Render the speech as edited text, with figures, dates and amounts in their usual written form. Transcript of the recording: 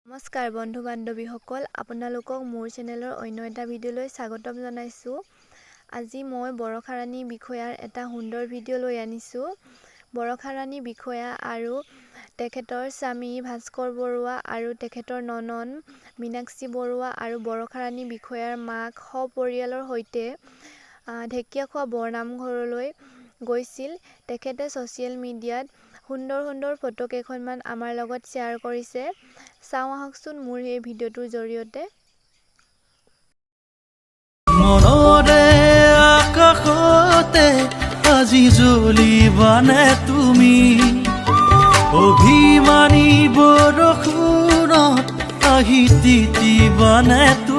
নমস্কাৰ বন্ধু বান্ধৱীসকল, আপোনালোকক মোৰ চেনেলৰ অন্য এটা ভিডিঅ'লৈ স্বাগতম জনাইছোঁ। আজি মই বৰষা ৰাণী বিষয়াৰ এটা সুন্দৰ ভিডিঅ' লৈ আনিছোঁ। বৰষা ৰাণী বিষয়া আৰু তেখেতৰ স্বামী ভাস্কৰ বৰুৱা আৰু তেখেতৰ ননন মীনাক্ষী বৰুৱা আৰু বৰষা ৰাণী বিষয়াৰ মাক সপৰিয়ালৰ সৈতে ঢেকীয়াখোৱা বৰনামঘৰলৈ গৈছিল। তেখেতে ছ'চিয়েল মিডিয়াত সুন্দৰ ফটো কেইখনমান আমাৰ লগত শ্বেয়াৰ কৰিছে। চাওঁ আহকচোন মোৰ এই ভিডিঅ'টোৰ জৰিয়তে। মনৰে আকাশতে আজি জ্বলিবানে তুমি, অভিমানী বৰষুণত আহি তিতিবানে তুমি।